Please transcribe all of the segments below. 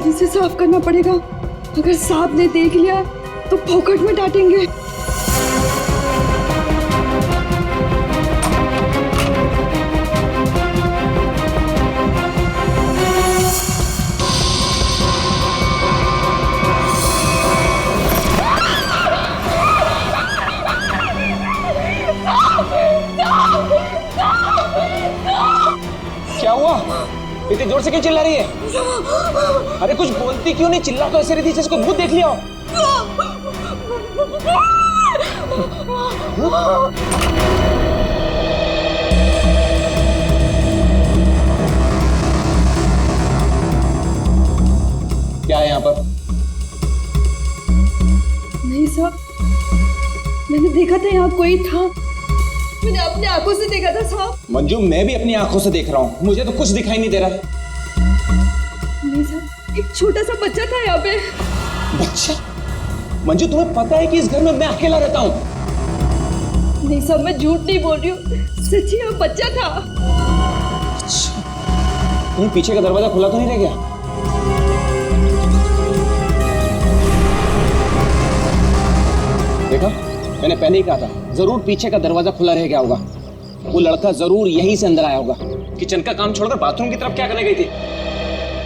जल्दी से साफ करना पड़ेगा। अगर साहब ने देख लिया तो फोकट में डांटेंगे। क्या हुआ? इतनी जोर से क्यों चिल्ला रही है? अरे कुछ बोलती क्यों नहीं? चिल्ला तो ऐसे रही थी जैसे कोई भूत देख लिया हो। क्या है यहाँ पर? नहीं साहब, मैंने देखा था यहाँ कोई था। मैंने अपने आंखों से देखा था साहब। मंजू, मैं भी अपनी आंखों से देख रहा हूँ, मुझे तो कुछ दिखाई नहीं दे रहा है। नहीं साहब, एक छोटा सा बच्चा था यहाँ पे। बच्चा? मंजू, तुम्हें पता है कि इस घर में मैं अकेला रहता हूँ? नहीं साहब, मैं झूठ नहीं बोल रही हूँ, सच्ची यहाँ बच्चा था। अच्छा, कहीं पीछे का दरवाजा खुला तो नहीं रह गया? देखा, मैंने पहले ही कहा था, जरूर पीछे का दरवाजा खुला रह गया होगा। वो लड़का जरूर यहीं से अंदर आया होगा। किचन का काम छोड़कर बाथरूम की तरफ क्या करने गई थी?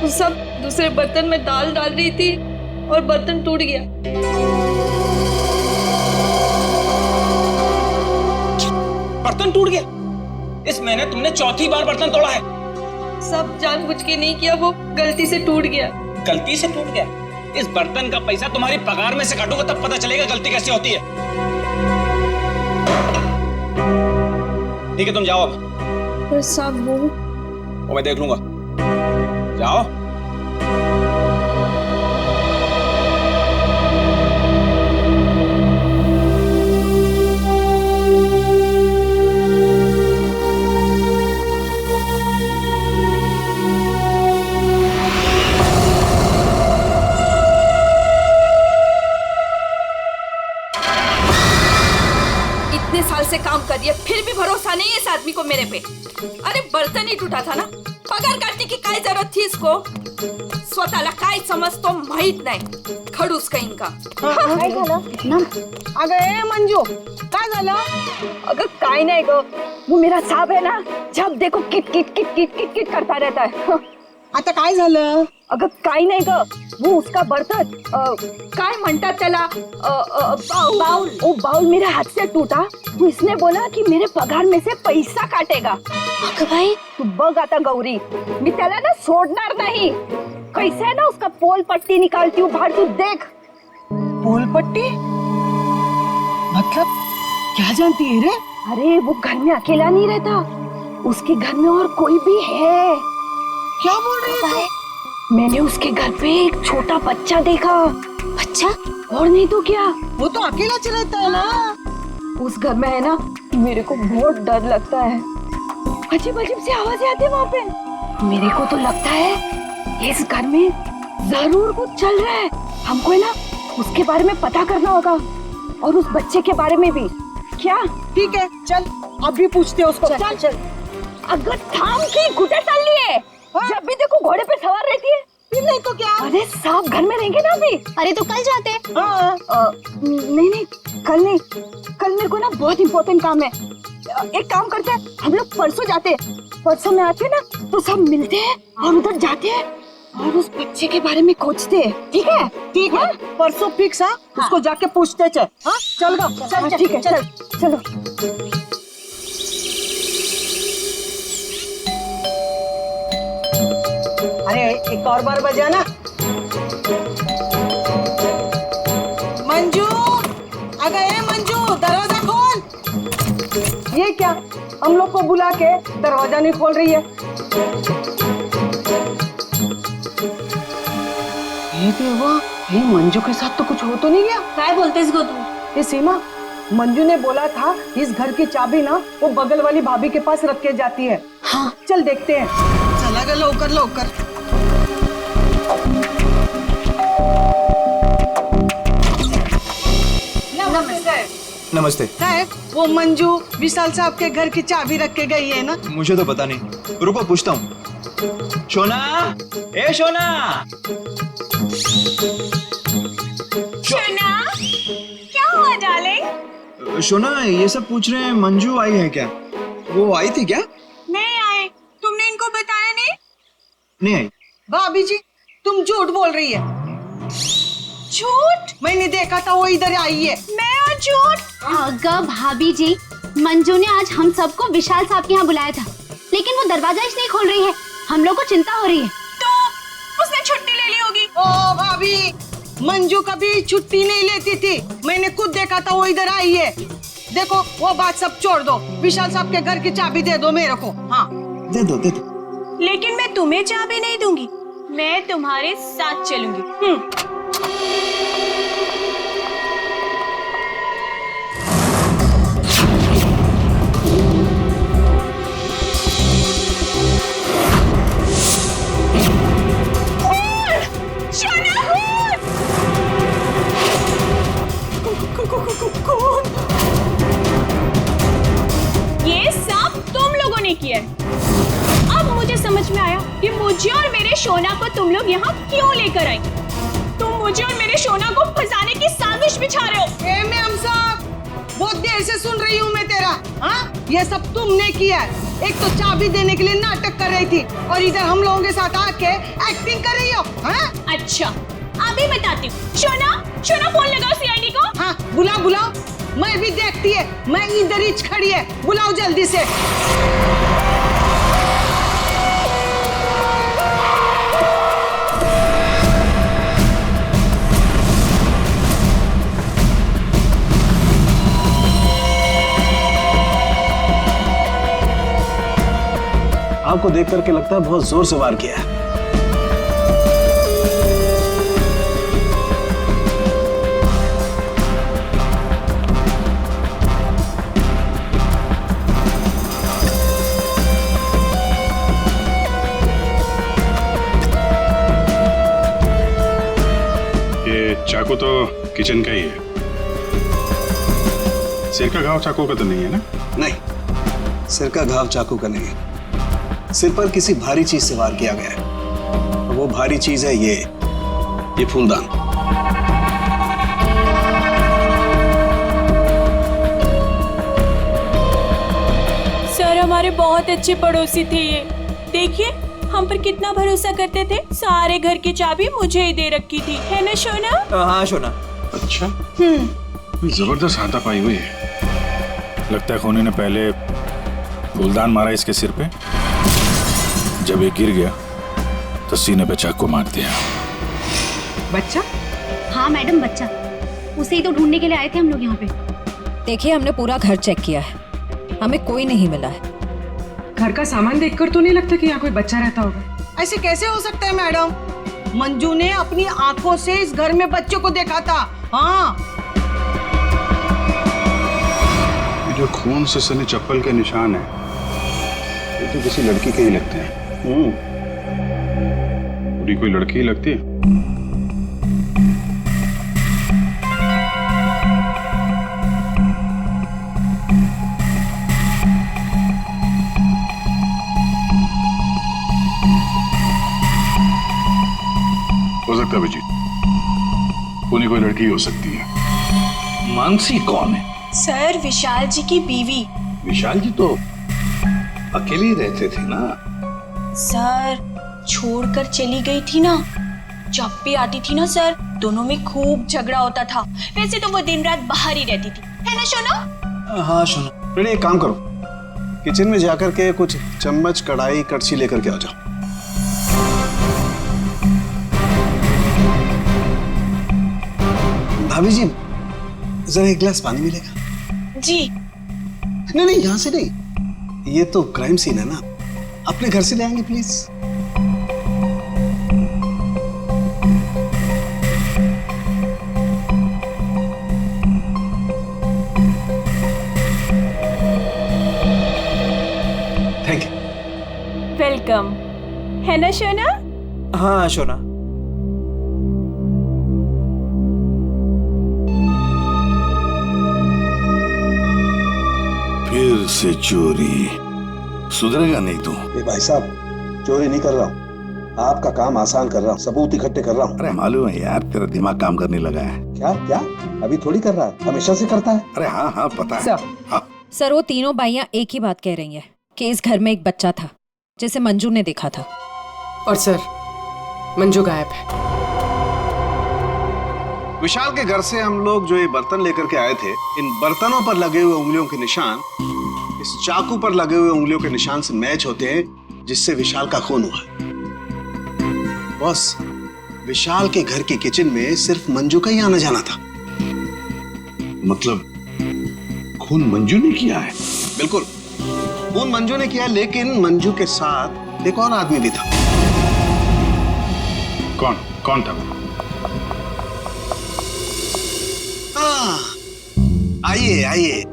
वो सब दूसरे बर्तन में दाल डाल रही थी और बर्तन टूट गया। बर्तन टूट गया? इस महीने तुमने चौथी बार बर्तन तोड़ा है। सब जानबूझ के नहीं किया, वो गलती से टूट गया। गलती से टूट गया? इस बर्तन का पैसा तुम्हारी पगार में से काटूंगा तब पता चलेगा गलती कैसे होती है। ठीक है, तुम जाओ अब। पर साहब वो मैं देख लूंगा। जाओ। इतने साल से काम कर रही है, फिर भी भरोसा नहीं है इस आदमी को मेरे पे। अरे बर्तन ही टूटा था ना, पगार काटने की काय जरूरत थी इसको? स्वतःला काय समजतो माहित नाही, खडूस कहीं का। काय झालं? अगं ए मंजू, काय झालं? अगर काय नहीं गो, वो मेरा साहब है ना, जब देखो kit kit kit kit kit kit करता रहता है। आता काय झालं? अगं काय नाही ग, वो उसका बर्तन काय म्हणतात त्याला, बाउल, वो बाउल मेरे हाथ से टूटा तो इसने बोला कि मेरे पगार में से पैसा काटेगा। अगं भाई तू बघ आता गौरी, मी त्याला ना सोडणार नहीं। कैसे है ना उसका पोल पट्टी निकालती हूँ बाहर, तू देख। पोल पट्टी? मतलब क्या जानती है रे? अरे वो घर में अकेला नहीं रहता, उसके घर में और कोई भी है। क्या बोल रही है? मैंने उसके घर पे एक छोटा बच्चा देखा। बच्चा? और नहीं तो क्या, वो तो अकेला रहता है ना। उस घर में है ना, मेरे को बहुत डर लगता है। अजीब अजीब सी आवाजें आती है वहाँ पे। मेरे को तो लगता है इस घर में जरूर कुछ चल रहा है। हमको है ना उसके बारे में पता करना होगा, और उस बच्चे के बारे में भी। क्या? ठीक है, चल अभी पूछते हैं उसको। चल चल। अगर थाम की घुटे चल लिए, जब भी देखो घोड़े पे सवार रहती है। नहीं तो क्या? अरे साहब घर में रहेंगे ना अभी। अरे तो कल जाते हैं। नहीं, कल नहीं, कल मेरे को ना बहुत इम्पोर्टेंट काम है। एक काम करते हैं, हम लोग परसों जाते हैं। परसों में आते हैं ना तो सब मिलते हैं और उधर जाते हैं और उस बच्चे के बारे में खोजते हैं। ठीक है? ठीक है, परसों फिक्स है। उसको जाके पूछते चल। हाँ चल गो, चल ठीक है, चल चलो। अरे एक और बार बजाना। मंजू, अगर ए मंजू दरवाजा खोल। ये क्या, हम लोग को बुला के दरवाजा नहीं खोल रही है? ये देवा, ये मंजू के साथ तो कुछ हो तो नहीं गया? काय बोलतेस गो तू? ये सीमा, मंजू ने बोला था इस घर की चाबी ना वो बगल वाली भाभी के पास रख के जाती है। हाँ चल देखते हैं। चला गया, लवकर लवकर। नमस्ते। साहब, वो मंजू विशाल साहब के घर की चाबी रख के गई है ना? मुझे तो पता नहीं, रुको पूछता हूँ। शोना, ए शोना। शोना, क्या हुआ डार्लिंग? शोना, ये सब पूछ रहे हैं मंजू आई है क्या? वो आई थी क्या? नहीं आए। तुमने इनको बताया नहीं? नहीं आई। भाभी जी तुम झूठ बोल रही है। झूठ? मैंने देखा था वो इधर आई है। मैं और झूठ? अगर भाभी जी, मंजू ने आज हम सबको विशाल साहब के यहाँ बुलाया था, लेकिन वो दरवाजा इसलिए खोल रही है। हम लोग को चिंता हो रही है। तो उसने छुट्टी ले ली होगी। ओ भाभी, मंजू कभी छुट्टी नहीं लेती थी। मैंने खुद देखा था वो इधर आई है। देखो वो बात सब छोड़ दो, विशाल साहब के घर की चाबी दे दो मेरे को। हाँ दे दो दे दो। लेकिन मैं तुम्हें चाबी नहीं दूंगी, मैं तुम्हारे साथ चलूंगी। ये सब तुम लोगों ने किया है। अब मुझे समझ में आया कि मुझे और मेरे शोना को तुम लोग यहाँ क्यों लेकर आई। तुम मुझे और मेरे शोना को फंसाने की साजिश बिछा रहे हो। ए मैम साहब, बहुत देर से सुन रही हूँ मैं तेरा। हाँ ये सब तुमने किया है। एक तो चाबी देने के लिए नाटक कर रही थी और इधर हम लोगों के साथ आके एक्टिंग कर रही हो। हाँ अच्छा, अभी बताती हूँ। शोना, शोना फोन लगाओ सीआईडी को। हाँ बुलाओ बुलाओ, मैं भी देखती है। मैं इधर ही खड़ी है, बुलाओ जल्दी से। आपको देख करके लगता है बहुत जोर से वार किया है। ये चाकू तो किचन का ही है। सिर का घाव चाकू का तो नहीं है ना? नहीं, सिर का घाव चाकू का नहीं है। सिर पर किसी भारी चीज से वार किया गया है। वो भारी चीज है ये फूलदान। सर हमारे बहुत अच्छे पड़ोसी थे ये। देखिए हम पर कितना भरोसा करते थे। सारे घर की चाबी मुझे ही दे रखी थी, है ना शोना? हाँ शोना। अच्छा, जबरदस्त हाथापाई हुई है। लगता है खूनी ने पहले फूलदान मारा इसके सिर पे, जब ये गिर गया तो सीने पे चाकू मार दिया। बच्चा? हाँ मैडम, बच्चा। उसे ही तो ढूंढने के लिए आए थे हम लोग यहाँ पे। देखिए हमने पूरा घर चेक किया है, हमें कोई नहीं मिला है। घर का सामान देखकर तो नहीं लगता कि यहाँ कोई बच्चा रहता होगा। ऐसे कैसे हो सकता है मैडम? मंजू ने अपनी आंखों से इस घर में बच्चों को देखा था। हाँ ये जो खून से सने चप्पल के निशान है, ये तो किसी लड़की के ही लगते हैं। पूरी कोई लड़की ही लगती है। हो सकता है अभिजीत, पूरी कोई लड़की हो सकती है। मानसी कौन है? सर विशाल जी की बीवी। विशाल जी तो अकेले रहते थे ना। सर छोड़कर चली गई थी ना, जब भी आती थी ना सर, दोनों में खूब झगड़ा होता था। वैसे तो वो दिन रात बाहर ही रहती थी, है ना शोना? हाँ शोना। बेटे एक काम करो, किचन में जाकर के कुछ चम्मच, कढ़ाई, कड़छी लेकर के आ जाओ। भाभी जी जरा एक गिलास पानी मिलेगा? जी। नहीं, यहाँ से नहीं, ये तो क्राइम सीन है ना, अपने घर से ले आएंगे प्लीज। Thank you. वेलकम, है ना शोना? हाँ शोना। फिर से चोरी, सुधरेगा नहीं तू। ये भाई साहब, चोरी नहीं कर रहा हूँ, आपका काम आसान कर रहा हूँ, सबूत इकट्ठे कर रहा हूँ। अरे मालूम है यार, तेरा दिमाग काम करने लगा है। क्या क्या अभी थोड़ी कर रहा है, हमेशा से करता है। अरे हाँ हाँ पता है। हाँ। सर वो तीनों बाइयां एक ही बात कह रही हैं कि इस घर में एक बच्चा था जिसे मंजू ने देखा था। और सर मंजू गायब है। विशाल के घर से हम लोग जो ये बर्तन लेकर के आए थे, इन बर्तनों पर लगे हुए उंगलियों के निशान इस चाकू पर लगे हुए उंगलियों के निशान से मैच होते हैं, जिससे विशाल का खून हुआ। बॉस, विशाल के घर के किचन में सिर्फ मंजू का ही आना जाना था। मतलब खून मंजू ने किया है? बिल्कुल, खून मंजू ने किया, लेकिन मंजू के साथ एक और आदमी भी था। कौन कौन था? आइए आइए।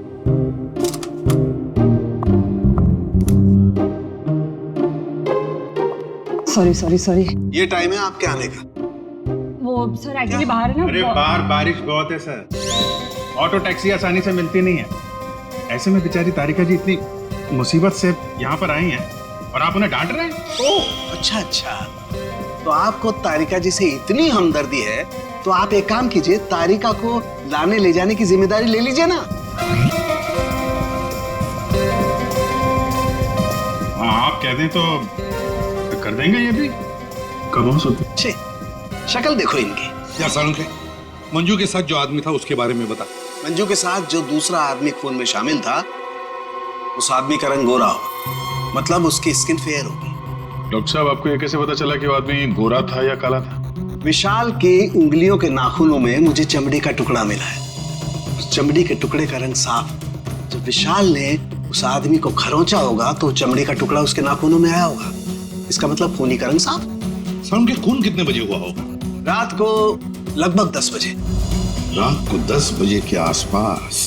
सॉरी। ये टाइम है आपके आने का। वो सर एक्चुअली बाहर है ना। अरे बाहर बारिश बहुत है सर, ऑटो टैक्सी आसानी से मिलती नहीं है। ऐसे में बेचारी तारिका जी इतनी मुसीबत से यहाँ पर आई हैं और आप उन्हें डांट रहे हैं। ओह अच्छा, तो आपको तारिका जी से इतनी हमदर्दी है तो आप एक काम कीजिए, तारिका को लाने ले जाने की जिम्मेदारी ले लीजिए ना। हाँ आप कह दें तो कर देंगे ये भी। कब हो सकते? शक्ल देखो इनकी। क्या सालुंखे, मंजू के साथ जो आदमी था उसके बारे में बता। मंजू के साथ जो दूसरा आदमी खून में शामिल था, उस आदमी का रंग गोरा होगा, मतलब उसकी स्किन फेयर होगी। डॉक्टर साहब आपको ये कैसे पता चला कि वो आदमी गोरा था या काला था? विशाल के उंगलियों के नाखूनों में मुझे चमड़ी का टुकड़ा मिला है। उस चमड़ी के टुकड़े का रंग साफ। जब विशाल ने उस आदमी को खरोंचा होगा तो चमड़ी का टुकड़ा उसके नाखूनों में आया होगा। इसका मतलब खूनी का रंग साफ। सालुंखे खून कितने बजे हुआ होगा? रात को लगभग 10 बजे। रात को 10 बजे के आसपास।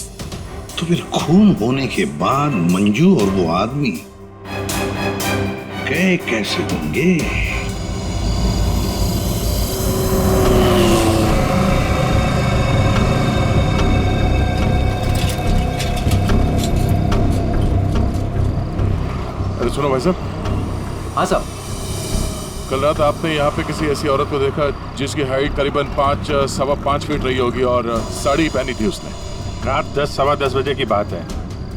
तो फिर खून होने के बाद मंजू और वो आदमी गए कैसे होंगे? अरे सुनो भाई साहब। हाँ साहब। कल रात आपने यहाँ पे किसी ऐसी औरत को देखा जिसकी हाइट करीबन 5-5.25 फीट रही होगी और साड़ी पहनी थी उसने। रात 10-10:15 बजे की बात है।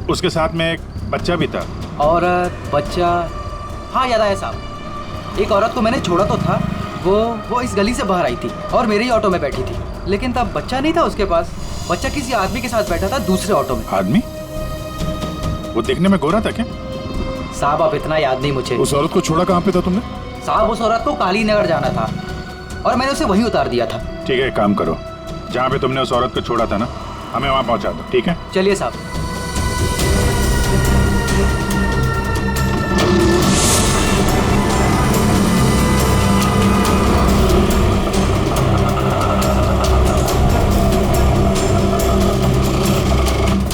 उसके साथ में एक बच्चा भी था। और बच्चा, हाँ याद आया साहब। एक औरत को मैंने छोड़ा तो था, वो इस गली से बाहर आई थी और मेरे ही ऑटो में बैठी थी, लेकिन तब बच्चा नहीं था उसके पास। बच्चा किसी आदमी के साथ बैठा था दूसरे ऑटो में। आदमी? वो देखने में गोरा था क्या? साहब अब इतना याद नहीं मुझे। उस औरत को छोड़ा कहाँ पे था तुमने? साहब उस औरत को काली नगर जाना था और मैंने उसे वहीं उतार दिया था। ठीक है, एक काम करो, जहाँ पे तुमने उस औरत को छोड़ा था ना, हमें वहाँ पहुँचा दो। ठीक है, चलिए साहब।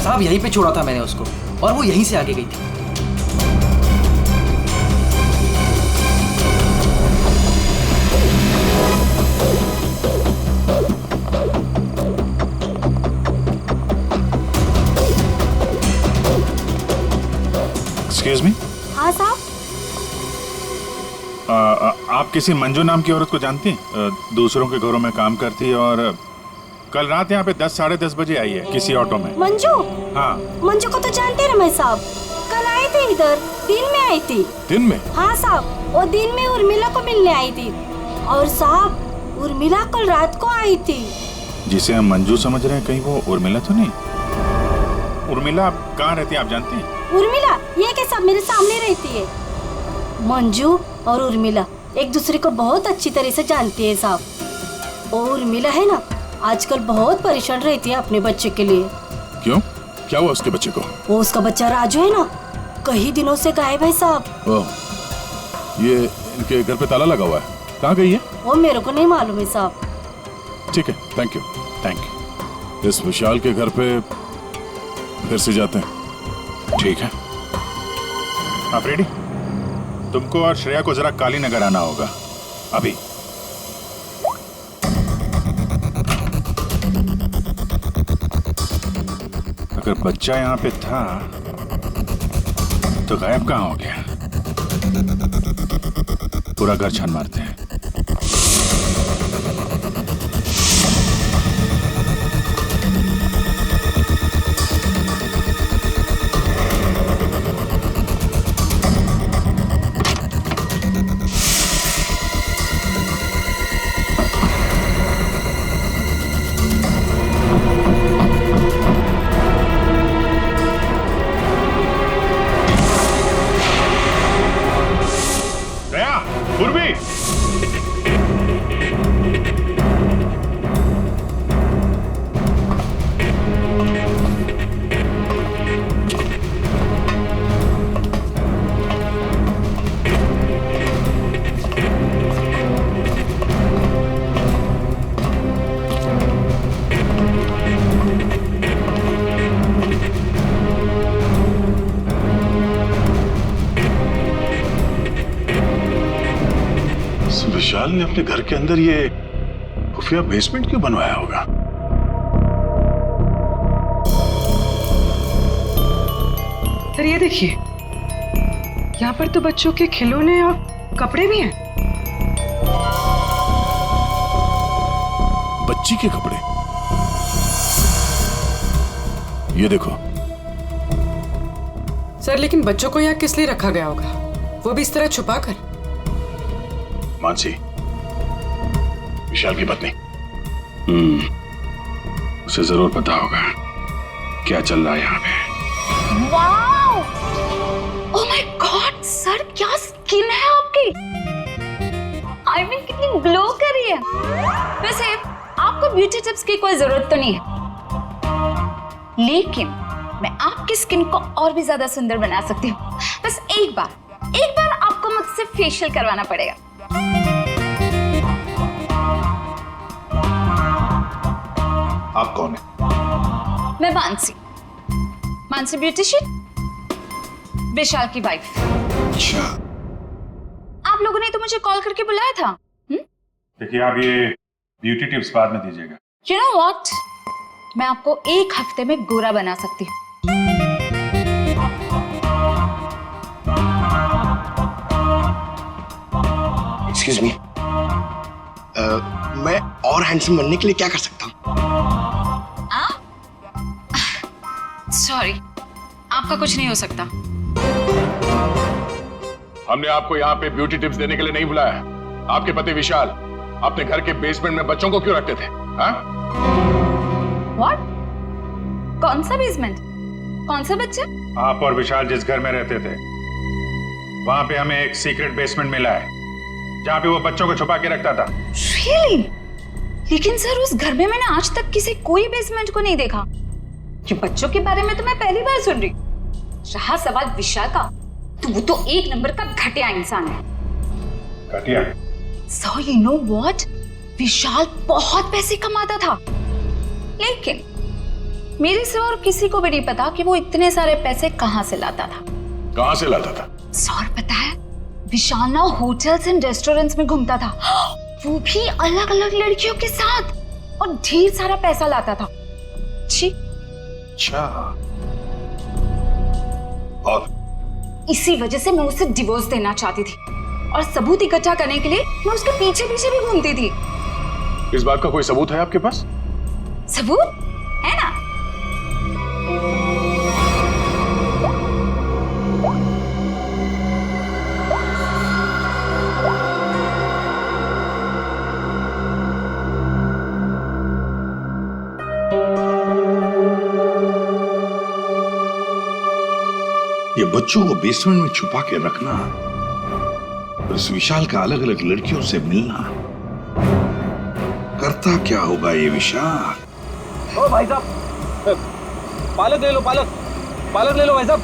साहब यहीं पे छोड़ा था मैंने उसको और वो यहीं से आगे गई थी। Excuse me. हाँ साहब। आप किसी मंजू नाम की औरत को जानती हैं? दूसरों के घरों में काम करती है और कल रात यहाँ पे 10-10:30 बजे आई है किसी ऑटो में। मंजू? हाँ। मंजू को तो जानते हैं रमेश साहब, कल आई थी इधर, दिन में आई थी। दिन में? हाँ साहब, वो दिन में उर्मिला को मिलने आई थी। और साहब उर्मिला कल रात को आई थी। जिसे हम मंजू समझ रहे हैं, कहीं वो उर्मिला तो नहीं? उर्मिला कहाँ रहती है आप जानती हैं? उर्मिला ये के सब मेरे सामने रहती है। मंजू और उर्मिला एक दूसरे को बहुत अच्छी तरह से जानती है साहब। और उर्मिला है ना, आजकल बहुत परेशान रहती है अपने बच्चे के लिए। क्यों? क्या हुआ उसके बच्चे को? वो उसका बच्चा राजू है ना, कई दिनों से गायब है साहब। ये इनके घर पे ताला लगा हुआ है, कहाँ गई है? वो मेरे को नहीं मालूम है साहब। ठीक है, थैंक यू। इस विशाल के घर पे फिर से जाते हैं। ठीक है, आप रेडी? तुमको और श्रेया को जरा काली नगर आना होगा अभी। अगर बच्चा यहाँ पे था तो गायब कहाँ हो गया? पूरा घर छान मारते हैं। पूर्वी, विशाल ने अपने घर के अंदर ये खुफिया बेसमेंट क्यों बनवाया होगा? सर ये देखिए, यहाँ पर तो बच्चों के खिलौने और कपड़े भी हैं। बच्ची के कपड़े? ये देखो। सर लेकिन बच्चों को यहाँ किस लिए रखा गया होगा, वो भी इस तरह छुपा कर? मानसी, विशाल की पत्नी, उसे जरूर पता होगा क्या चल रहा है यहाँ पे। Wow! Oh my God sir, क्या स्किन है आपकी! आई मीन कितनी ग्लो कर रही है। वैसे आपको ब्यूटी टिप्स की कोई जरूरत तो नहीं है, लेकिन मैं आपकी स्किन को और भी ज्यादा सुंदर बना सकती हूँ। बस एक बार आपको मुझसे फेशियल करवाना पड़ेगा। आप कौन है? मैं मानसी ब्यूटिशियन, विशाल की वाइफ। अच्छा, आप लोगों ने तो मुझे कॉल करके बुलाया था। देखिए आप ये ब्यूटी टिप्स बाद में दीजिएगा। You know what? मैं आपको एक हफ्ते में गोरा बना सकती हूँ। एक्सक्यूज मी, मैं और हैंडसम बनने के लिए क्या कर सकता हूँ? सॉरी, आपका कुछ नहीं हो सकता। हमने आपको यहाँ पे ब्यूटी टिप्स देने के लिए नहीं बुलाया। आपके पति विशाल अपने घर के बेसमेंट में बच्चों को क्यों रखते थे? हाँ? What? कौन सा बेसमेंट? कौन सा बच्चा? आप और विशाल जिस घर में रहते थे, वहाँ पे हमें एक सीक्रेट बेसमेंट मिला है, जहाँ पे वो बच्चों को छुपा के रखता था। Really? लेकिन सर उस घर में मैंने आज तक किसी कोई बेसमेंट को नहीं देखा। ये बच्चों के बारे में तो मैं पहली बार सुन रही। रहा सवाल विशाल का, तो वो तो एक नंबर का घटिया इंसान है। घटिया? So you know what? विशाल बहुत पैसे कमाता था, लेकिन मेरे से और किसी को भी नहीं पता कि वो इतने सारे पैसे कहाँ से लाता था। कहाँ से लाता था? सर पता है, विशाल ना होटल्स एंड रेस्टोरेंट्स में घूमता था, वो भी अलग अलग लड़कियों के साथ, और ढेर सारा पैसा लाता था। छी। अच्छा, और इसी वजह से मैं उसे डिवोर्स देना चाहती थी, और सबूत इकट्ठा करने के लिए मैं उसके पीछे पीछे भी घूमती थी। इस बात का कोई सबूत है आपके पास? सबूत है ना? ये बच्चों को बेसमेंट में छुपा के रखना और इस विशाल का अलग अलग लड़कियों से मिलना, करता क्या होगा ये विशाल? ओ भाई साहब, पालक ले लो, पालक ले लो भाई साहब।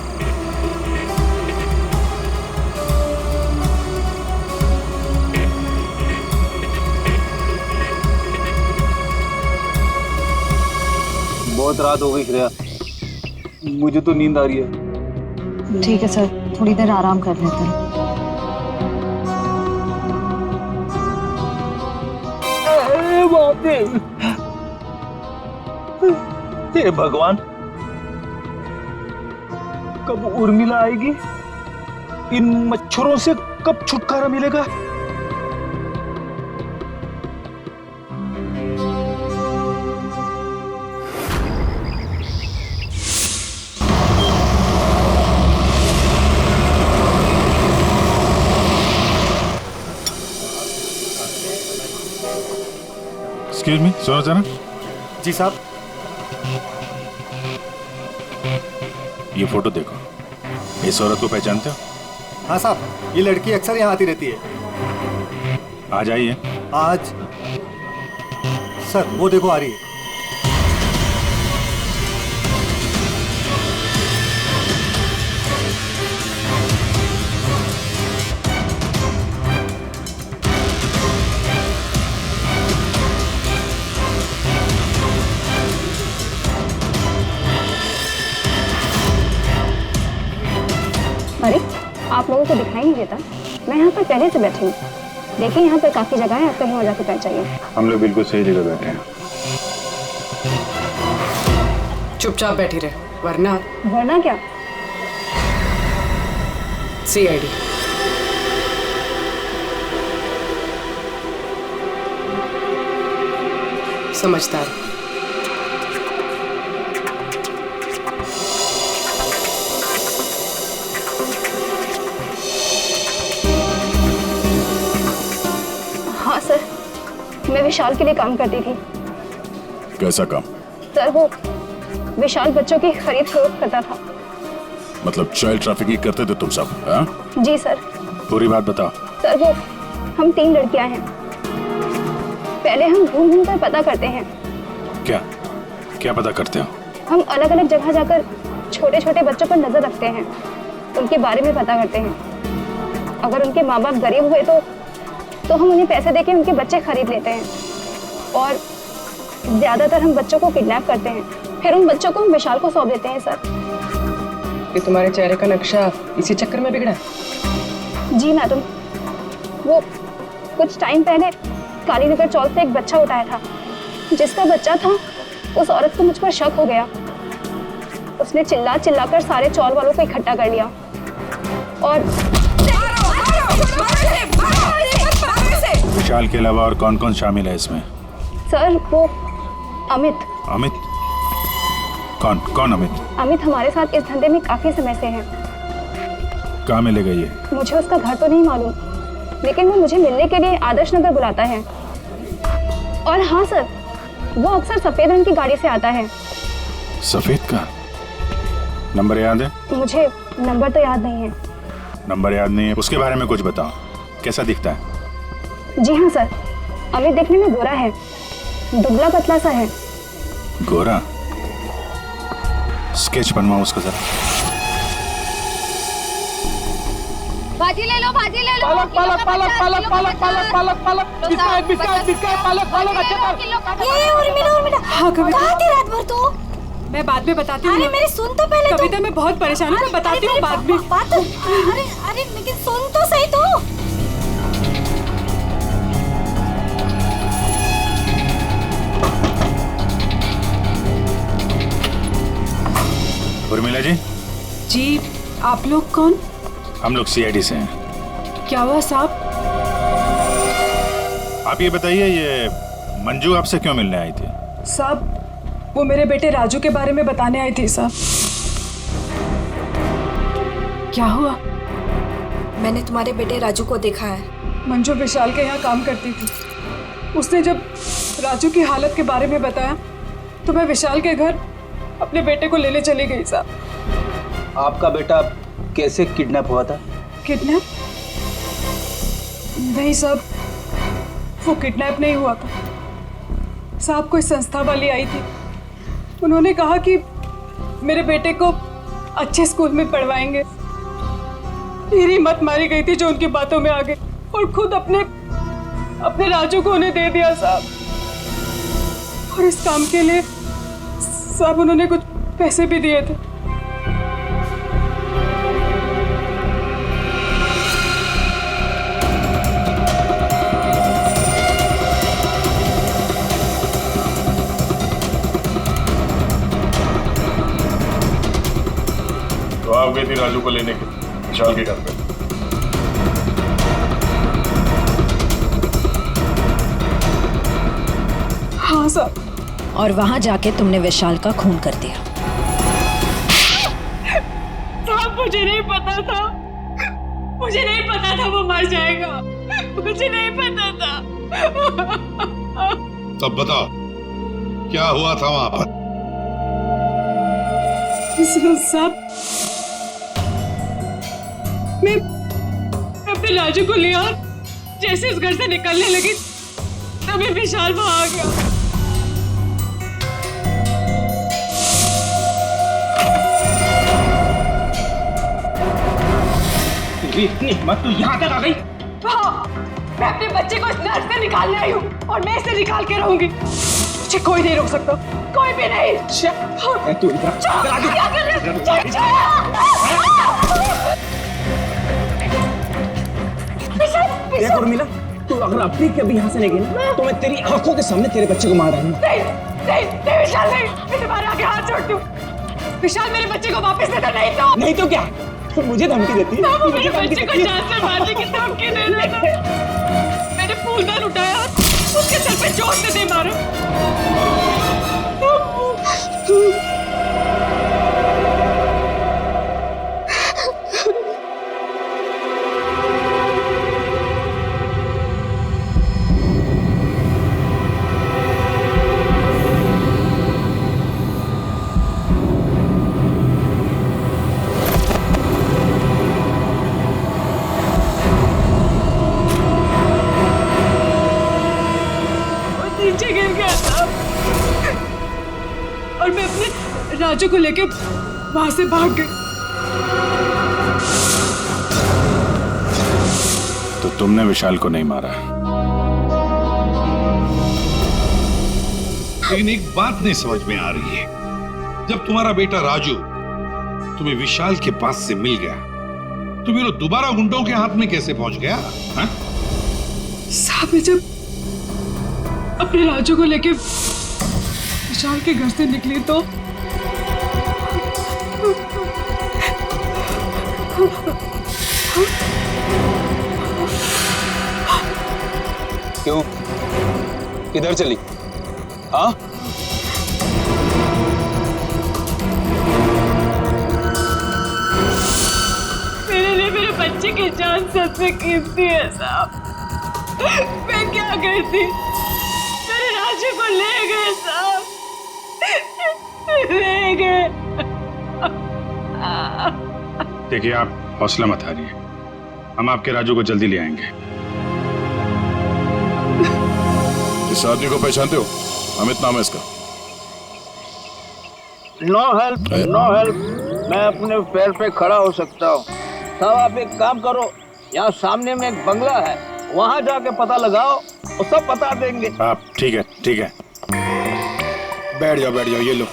बहुत रात हो गई श्रेया, मुझे तो नींद आ रही है। ठीक है सर, थोड़ी देर आराम कर लेते हैं। हे भगवान, कब उर्मिला आएगी? इन मच्छरों से कब छुटकारा मिलेगा? एक्सक्यूज मी, सुनो जरा। जी साहब। ये फोटो देखो, इस औरत को पहचानते हो? हाँ साहब, ये लड़की अक्सर यहाँ आती रहती है। आज आई है? आज सर वो देखो आ रही है। अरे आप लोगों को दिखाई नहीं देता? मैं यहाँ पर पहले से बैठी हूँ। देखिए यहाँ पर काफी जगह है, आप कहीं और जाके बैठ जाइए। हम लोग बिल्कुल सही जगह बैठे हैं। चुपचाप बैठी रहे, वरना वरना क्या? CID। समझदार। हाँ सर, मैं विशाल के लिए काम करती थी। कैसा काम? सर वो विशाल बच्चों की खरीद फरोख्त करता था। मतलब चाइल्ड ट्रैफिकिंग करते थे तुम सब? हाँ? जी सर। पूरी बात बताओ। सर वो हम 3 लड़कियां हैं। पहले हम घूम घूम कर पता करते हैं। क्या क्या पता करते हो? हम अलग अलग जगह जाकर छोटे छोटे बच्चों पर नजर रखते हैं, उनके बारे में पता करते हैं। अगर उनके माँ बाप गरीब हुए तो हम उन्हें पैसे देके उनके बच्चे खरीद लेते हैं, और ज्यादातर हम बच्चों को किडनैप करते हैं, फिर उन बच्चों को हम विशाल को सौंप देते हैं। सर ये तुम्हारे चेहरे का नक्शा इसी चक्कर में बिगड़ा? जी मैडम, वो कुछ टाइम पहले कालीनगर चौक से एक बच्चा उठाया था। जिसका बच्चा था उस औरत को मुझ पर शक हो गया। उसने चिल्ला चिल्लाकर सारे चौल वालों को इकट्ठा कर लिया और विशाल के अलावा और कौन कौन शामिल है इसमें? सर वो अमित। अमित? कौन कौन अमित? अमित हमारे साथ इस धंधे में काफी समय से है। कहाँ मिलेगा ये? मुझे उसका घर तो नहीं मालूम, लेकिन वो मुझे मिलने के लिए आदर्श नगर बुलाता है। और हाँ सर, वो अक्सर सफेद रंग की गाड़ी से आता है। सफेद का नंबर याद है? मुझे नंबर तो याद नहीं है। नंबर याद नहीं है? उसके बारे में कुछ बताओ, कैसा दिखता है? जी हाँ सर, अमित देखने में गोरा है, दुबला पतला सा है। गोरा? स्केच बनवाओ उसका जरा। भाजी ले लो, भाजी ले लो। पालक पालक पालक पालक पालक पालक पालक पालक बिस्किट बिस्किट बिस्किट पालक पालक अच्छा कर। ये उर्मिला हाँ कविता, कहाँ थी रात भर तू? मैं बाद में बताती हूँ। अरे मेरी सुन तो पहले। कविता मैं बहुत परेशान हूँ, मैं बताती हूँ बाद में। बात अरे अरे लेकिन सुन तो सही तू। उर्मिला जी। जी, आप लोग कौन? हम लोग CID से हैं। क्या हुआ साहब? आप ये बताइए, ये मंजू आपसे क्यों मिलने आई थी? साहब वो मेरे बेटे राजू के बारे में बताने आई थी साहब। क्या हुआ? मैंने तुम्हारे बेटे राजू को देखा है। मंजू विशाल के यहाँ काम करती थी। उसने जब राजू की हालत के बारे में बताया तो मैं विशाल के घर अपने बेटे को लेने चली गई साहब। आपका बेटा कैसे किडनैप हुआ था? किडनैप? नहीं साहब, वो किडनैप नहीं हुआ था साहब। कोई संस्था वाली आई थी, उन्होंने कहा कि मेरे बेटे को अच्छे स्कूल में पढ़वाएंगे। मेरी हिम्मत मारी गई थी जो उनकी बातों में आ गई, और खुद अपने राजू को उन्हें दे दिया साहब। और इस काम के लिए साहब उन्होंने कुछ पैसे भी दिए थे। तो आप गई थी राजू को लेने के विशाल के घर पे? हाँ साहब। और वहां जाके तुमने विशाल का खून कर दिया? साहब मुझे नहीं पता था, मुझे नहीं पता था वो मर जाएगा, मुझे नहीं पता था। तब बताओ क्या हुआ था वहां पर? साहब, मैं अपने राजू को लिया, जैसे उस घर से निकलने लगी तभी विशाल वहां आ गया। इतनी हिम्मत तू यहाँ तक आ गई? हाँ, मैं अपने बच्चे को इस नर्क से निकालने आई हूँ और मैं इसे निकाल के रहूंगी। मुझे कोई नहीं रोक सकता, कोई भी नहीं। तू इधर क्या कर रहे हो? देख उर्मिला, तू अगर अब भी कभी यहाँ से नहीं गई ना, तो मैं तेरी आंखों के सामने तेरे बच्चे को मार डालूंगा। नहीं विशाल, नहीं, मैं तुम्हारे आगे हाथ जोड़ती हूँ। विशाल, मेरे बच्चे को वापस दे दो, नहीं तो क्या? तो मुझे धमकी देती है? वो मेरे बच्चे को जान से मारने की धमकी दे रहा था। मैंने फूलदान उठाया, उसके सर पे जोर से दे मारा। नीचे गिर गया था और मैं अपने राजू को लेके वहां से भाग गई। तो तुमने विशाल को नहीं मारा? लेकिन एक बात नहीं समझ में आ रही है, जब तुम्हारा बेटा राजू तुम्हें विशाल के पास से मिल गया तो फिर वो दोबारा गुंडों के हाथ में कैसे पहुंच गया? साहब, जब अपने राजू को लेके विशाल के घर से निकली तो क्यों? किधर चली? हाँ? मेरे लिए मेरे बच्चे की जान सबसे कीमती है साहब। मैं क्या करती? मेरे राजू को ले गए साहब, ले गए। देखिए, आप हौसला मत हारिए, हम आपके राजू को जल्दी ले आएंगे। इस आदमी को पहचानते हो? अमित नाम है इसका। No help, no help. मैं अपने पैर पे खड़ा हो सकता हूँ। साहब, आप एक काम करो, यहाँ सामने में एक बंगला है, वहाँ जाके पता लगाओ, वो सब बता देंगे। आप ठीक है, ठीक है, बैठ जाओ, ये लो।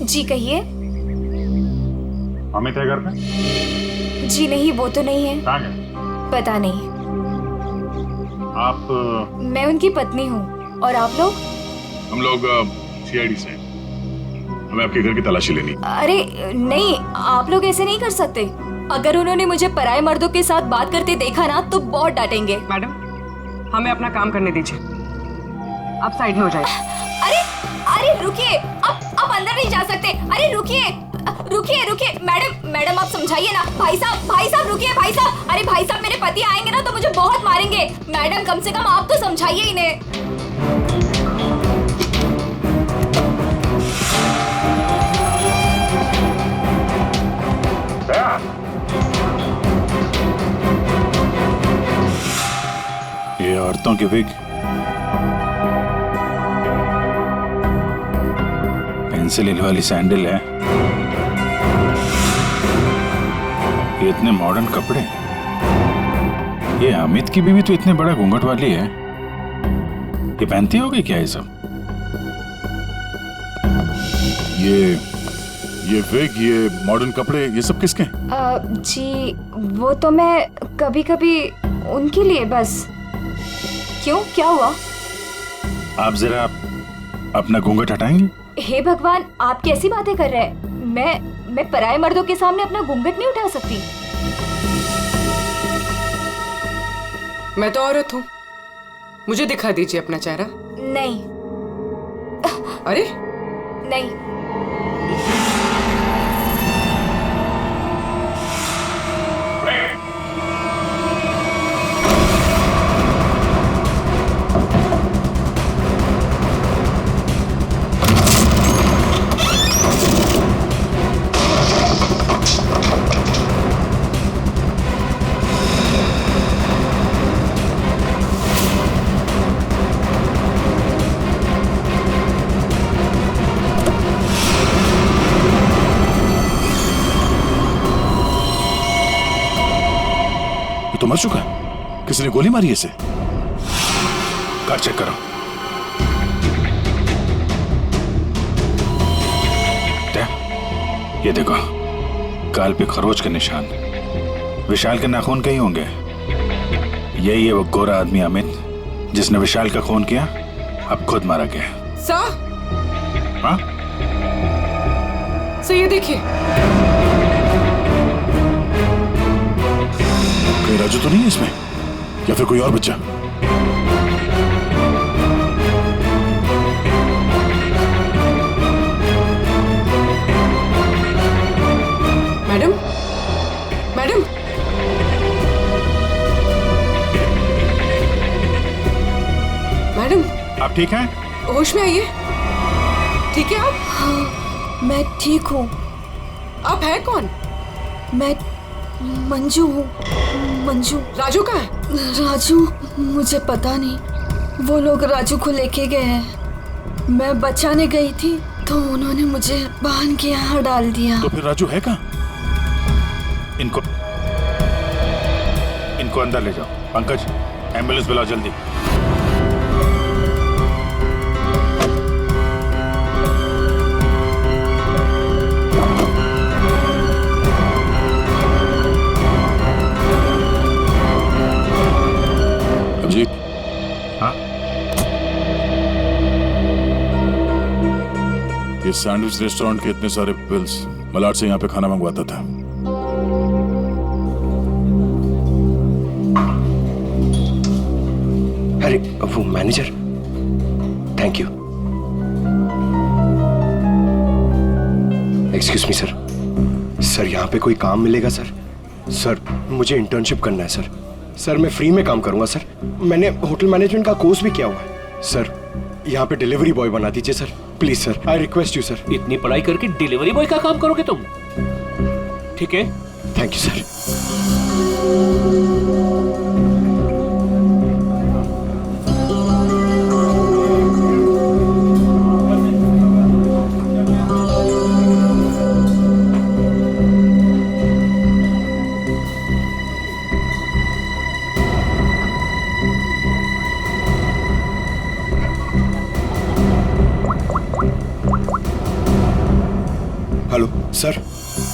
जी कहिए। अमित है घर पे? जी नहीं, वो तो नहीं है। कहाँ गए? पता नहीं। आप? मैं उनकी पत्नी हूँ। और आप लोग? हम लोग सीआईडी से, हमें आपके घर की तलाशी लेनी। अरे नहीं, आप लोग ऐसे नहीं कर सकते। अगर उन्होंने मुझे पराये मर्दों के साथ बात करते देखा ना तो बहुत डांटेंगे। मैडम, हमें अपना काम करने दीजिए, आप साइड में हो जाइए। अरे अरे रुकिए, आप अंदर नहीं जा सकते। अरे रुकिए रुकिए रुकिए, मैडम आप समझाइए ना। भाई साहब रुकिए, भाई साहब। अरे भाई साहब, मेरे पति आएंगे ना तो मुझे बहुत मारेंगे। मैडम, कम से कम आप तो समझाइए इन्हें। ये औरतों की विग, पेंसिल हिल वाली सैंडल है, ये इतने मॉडर्न कपड़े। ये अमित की बीवी तो इतने बड़ा घूंघट वाली है, ये पहनती होगी क्या ये सब? ये विग, ये मॉडर्न कपड़े, ये सब किसके? जी वो तो मैं कभी कभी उनके लिए बस। क्यों, क्या हुआ? आप जरा अपना घूंघट हटाएंगे? हे भगवान, आप कैसी बातें कर रहे हैं? मैं पराये मर्दों के सामने अपना घूंघट नहीं उठा सकती। मैं तो औरत हूँ, मुझे दिखा दीजिए अपना चेहरा। नहीं। अरे नहीं। तो मर चुका, किसी ने गोली मारी इसे। कार चेक करो। ये देखो, गाल पे खरोच के निशान, विशाल के नाखून कहीं होंगे। यही है वो गोरा आदमी अमित जिसने विशाल का खून किया, अब खुद मारा गया। सर, हाँ? सर ये देखिए। कहीं राजू तो नहीं है इसमें, या फिर कोई और बच्चा? मैडम, मैडम, मैडम, आप ठीक हैं? होश में आइए। ठीक है आप? हाँ, मैं ठीक हूँ। आप है कौन? मैं मंजू हूँ। मंजू। राजू कहाँ है? राजू मुझे पता नहीं, वो लोग राजू को लेके गए हैं। मैं बचाने गई थी तो उन्होंने मुझे बांध के यहाँ डाल दिया। तो फिर राजू है कहाँ? इनको अंदर ले जाओ। पंकज, एम्बुलेंस बुलाओ जल्दी। अभिजीत, हाँ? ये सैंडविच रेस्टोरेंट के इतने सारे बिल्स मलाड से यहाँ पे खाना मंगवाता था। अरे वो manager, thank you. Excuse me sir, sir यहाँ पे कोई काम मिलेगा सर? सर मुझे इंटर्नशिप करना है सर। सर मैं फ्री में काम करूंगा सर, मैंने होटल मैनेजमेंट का कोर्स भी किया हुआ है सर। यहाँ पे डिलीवरी बॉय बना दीजिए sir, please sir, I request you sir. इतनी पढ़ाई करके डिलीवरी बॉय का काम करोगे तुम? ठीक है, thank you sir. Hello sir,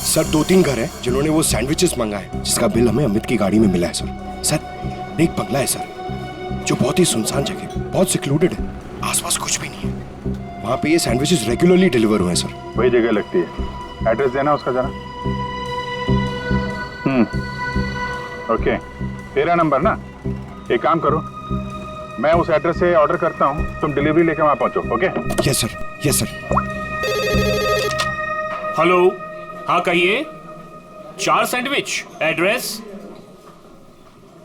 sir 2-3 घर हैं जिन्होंने वो सैंडविचेस मंगाए, जिसका बिल हमें अमित की गाड़ी में मिला है सर। सर एक बंगला है सर, जो बहुत ही सुनसान जगह, बहुत सिक्लूडेड है, आसपास कुछ भी नहीं है। वहाँ पे ये सैंडविचेस रेगुलरली डिलीवर हुए हैं सर। वही जगह लगती है, एड्रेस देना उसका जरा। ओके, तेरा नंबर ना? एक काम करो, मैं उस एड्रेस से ऑर्डर करता हूँ, तुम डिलीवरी लेके वहाँ पहुँचो। Okay? Yes sir, yes sir. Hello, हाँ कहिए। 4 सैंडविच, एड्रेस?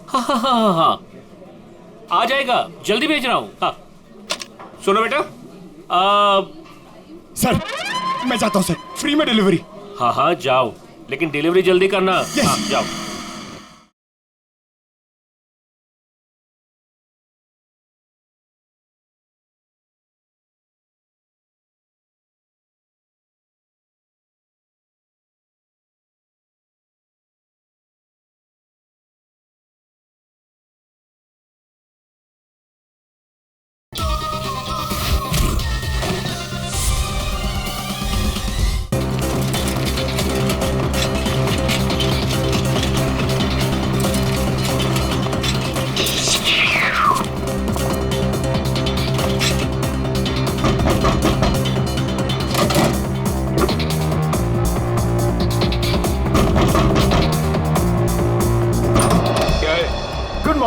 हाँ हाँ हाँ हाँ, आ जाएगा, जल्दी भेज रहा हूँ। हाँ सुनो बेटा, सर मैं जाता हूँ सर, फ्री में डिलीवरी। हाँ हाँ जाओ, लेकिन डिलीवरी जल्दी करना। हाँ जाओ।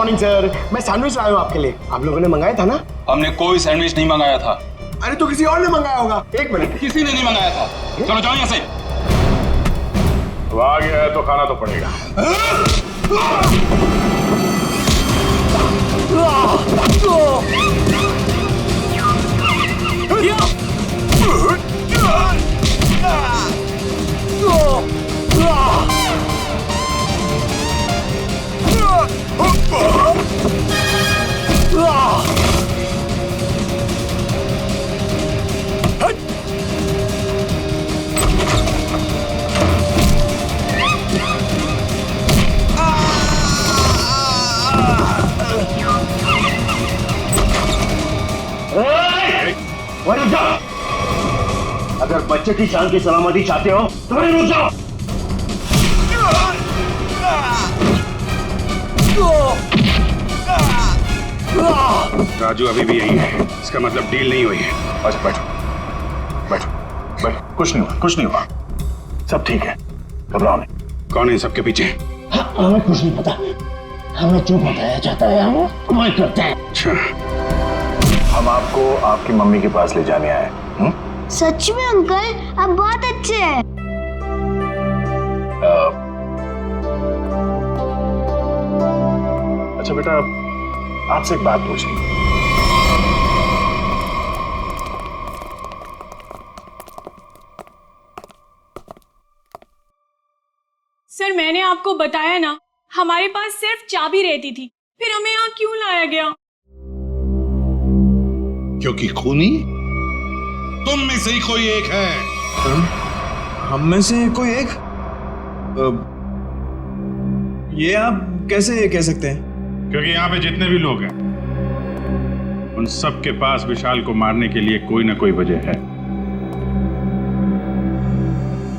Morning sir. मैं सैंडविच लाया हूँ आपके लिए। आप लोगों ने मंगाया था ना? हमने कोई सैंडविच नहीं मंगाया था। अरे तो किसी और ने मंगाया होगा। एक मिनट। किसी ने नहीं मंगाया था। चलो जाओ यहाँ से। आ गया है तो खाना तो पड़ेगा। रुक जाओ। अगर बच्चे की जान की सलामती चाहते हो तो वहीं रुक जाओ। राजू अभी भी यही है, इसका मतलब डील नहीं हुई है। अच्छा बैठो बैठो बैठो। कुछ नहीं हुआ, कुछ नहीं हुआ, सब ठीक है, घबराओ नहीं। कौन है सबके पीछे? हमें कुछ नहीं पता, हमें जो बताया जाता है हम वही करते हैं। अच्छा, हम आपको आपकी मम्मी के पास ले जाने आए। सच में अंकल आप बहुत अच्छे हैं। अच्छा बेटा, आपसे एक बात पूछनी। सर मैंने आपको बताया ना, हमारे पास सिर्फ चाबी रहती थी, फिर हमें यहाँ क्यों लाया गया? क्योंकि खूनी तुम में से ही कोई एक है। हम में से कोई एक? ये आप कैसे कह सकते हैं? क्योंकि यहाँ पे जितने भी लोग हैं उन सब के पास विशाल को मारने के लिए कोई ना कोई वजह है।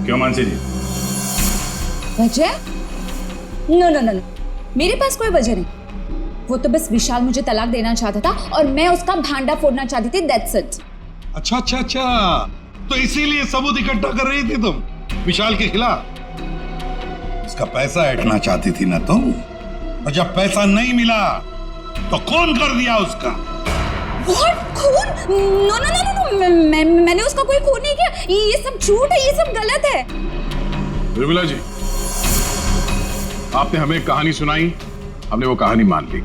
क्यों मानसी जी? वजह? नो नो नो, मेरे पास कोई वजह नहीं। वो तो बस विशाल मुझे तलाक देना चाहता था और मैं उसका भांडा फोड़ना चाहती थी, दैट्स इट। अच्छा अच्छा अच्छा, तो इसीलिए सबूत इकट्ठा कर रही थी तुम विशाल के खिलाफ। उसका पैसा ऐंठना चाहती थी ना तुम, और जब पैसा नहीं मिला तो खून कर दिया उसका। What? खून? नो नो नो नो, मैंने उसका कोई खून नहीं किया। ये सब झूठ है, ये सब गलत है। निर्मला जी, आपने हमें कहानी सुनाई, हमने वो कहानी मान ली,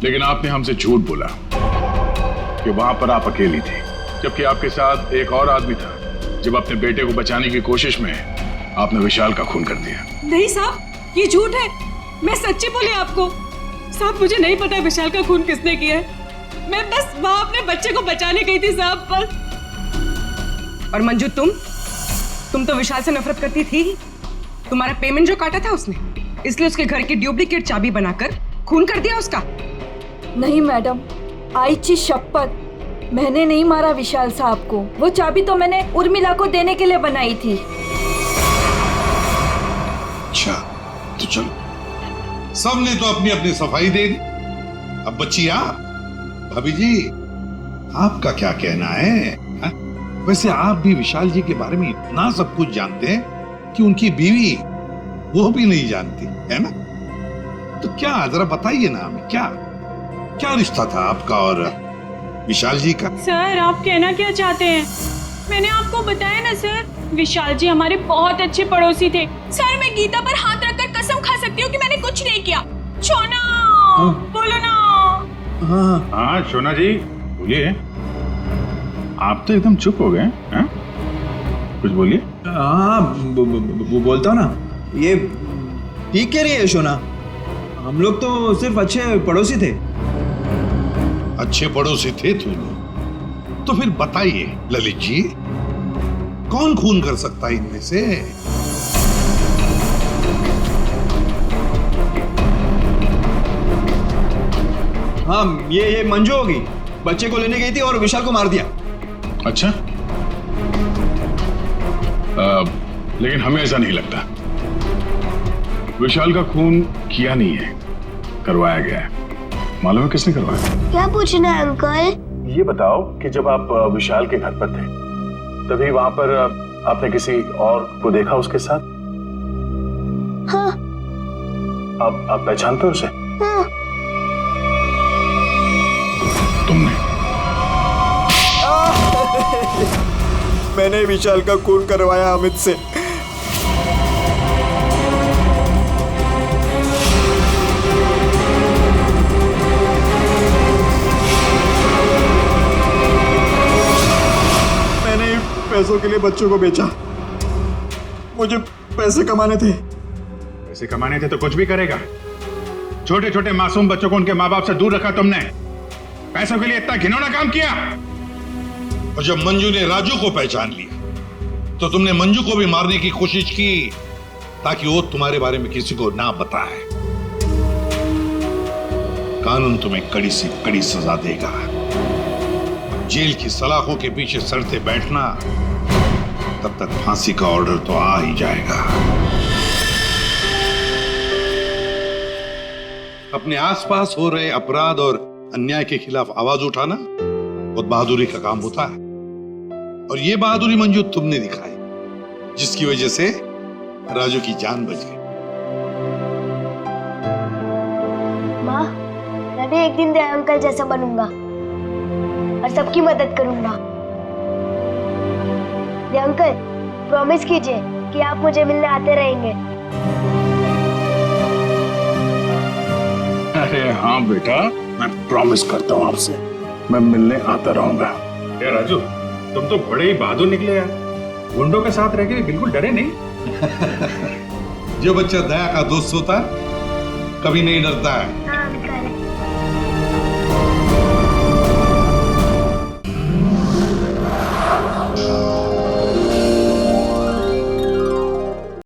लेकिन आपने हमसे झूठ बोला कि वहां पर आप अकेली थी, जबकि आपके साथ एक और आदमी था। जब अपने बेटे को बचाने की कोशिश में आपने विशाल का खून कर दिया। नहीं साहब, ये झूठ है। मैं सच्ची बोली आपको। साहब मुझे नहीं पता विशाल का खून किसने किया है। मैं बस वहां अपने बच्चे को बचाने गई थी साहब, बस। और मंजू तुम तो विशाल से नफरत करती थी। तुम्हारा पेमेंट जो काटा था उसने, इसलिए उसके घर की डुप्लीकेट चाबी बनाकर खून कर दिया उसका। नहीं मैडम, आईची शपथ, मैंने नहीं मारा विशाल साहब को। वो चाबी तो मैंने उर्मिला को देने के लिए बनाई थी। अच्छा तो चलो, सबने तो अपनी अपनी सफाई दे दी। अब बच्ची आप, भाभी जी आपका क्या कहना है? हा? वैसे आप भी विशाल जी के बारे में इतना सब कुछ जानते हैं कि उनकी बीवी वो भी नहीं जानती है ना? तो क्या जरा बताइए ना हमें, क्या क्या रिश्ता था आपका और विशाल जी का? सर आप कहना क्या चाहते हैं? मैंने आपको बताया ना सर, विशाल जी हमारे बहुत अच्छे पड़ोसी थे। सर मैं गीता पर हाथ रखकर कसम खा सकती हूँ कि मैंने कुछ नहीं किया। शोना बोलो ना। हाँ शोना जी बोलिए। आप तो एकदम चुप हो गए हैं, कुछ बोलिए। हाँ बोलता हूँ ना, ये ठीक कह रही है शोना। हम लोग तो सिर्फ अच्छे पड़ोसी थे। अच्छे पड़ोसी थे तुम? तो फिर बताइए ललित जी, कौन खून कर सकता है इनमें से? हाँ ये मंजू होगी। बच्चे को लेने गई थी और विशाल को मार दिया। अच्छा, लेकिन हमें ऐसा नहीं लगता। विशाल का खून किया नहीं है, करवाया गया है। मालूम है किसने करवाया? क्या पूछना है अंकल? ये बताओ कि जब आप विशाल के घर पर थे तभी वहां पर आपने किसी और को देखा उसके साथ? हाँ। आप पहचानते हो उसे? हाँ। तुमने? मैंने विशाल का खून करवाया अमित से। मैंने पैसों के लिए बच्चों को बेचा। मुझे पैसे कमाने थे। पैसे कमाने थे तो कुछ भी करेगा। छोटे छोटे मासूम बच्चों को उनके माँ बाप से दूर रखा तुमने। पैसों के लिए इतना घिनौना काम किया। और जब मंजू ने राजू को पहचान लिया तो तुमने मंजू को भी मारने की कोशिश की ताकि वो तुम्हारे बारे में किसी को ना बताए। कानून तुम्हें कड़ी से कड़ी सजा देगा। जेल की सलाखों के पीछे सड़ते बैठना, तब तक फांसी का ऑर्डर तो आ ही जाएगा। अपने आसपास हो रहे अपराध और अन्याय के खिलाफ आवाज उठाना बहुत बहादुरी का काम होता है। और ये बहादुरी मंजू तुमने दिखाई, जिसकी वजह से राजू की जान बच गई। माँ, मैं भी एक दिन दया अंकल जैसा बनूंगा और सबकी मदद करूंगा। दया अंकल, प्रॉमिस कीजिए कि आप मुझे मिलने आते रहेंगे। अरे हाँ बेटा, मैं प्रॉमिस करता हूँ आपसे, मैं मिलने आता रहूंगा। क्या राजू, तुम तो बड़े ही बहादुर निकले यार। गुंडों के साथ रह के बिल्कुल डरे नहीं। जो बच्चा दया का दोस्त होता है कभी नहीं डरता है। हाँ अंकल।